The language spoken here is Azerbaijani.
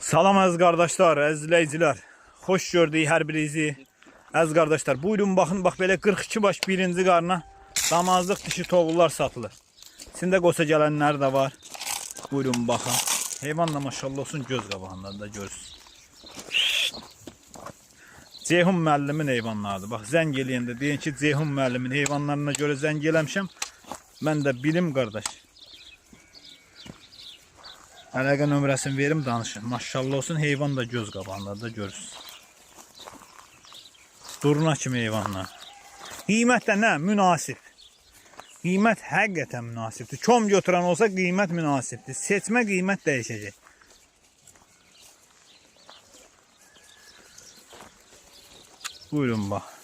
Salam əziz qardaşlar, əziz izləyicilər. Xoş gördük hər birinizi. Əziz qardaşlar, buyurun baxın, bax belə 42 baş birinci qarına damazlıq dişi toğullar satılır. İçində qoça gələnlər də var. Buyurun baxın. Heyvan da maşallah olsun, göz qabağından da görürsünüz. Ceyhun müəllimin heyvanlarıdır. Bax zəng eləyəndə deyin ki, Ceyhun müəllimin heyvanlarına görə zəng eləmişəm. Mən də bilim qardaş. Əlaqə nömrəsini verim, danışın. Maşallah olsun, heyvan da göz qabağında da görürsünüz. Duruna kimi heyvanlar. Qiymət də nə? Münasib. Qiymət həqiqətən münasibdir. Kom götürən olsa qiymət münasibdir. Seçmə qiymət dəyişəcək. Buyurun bax.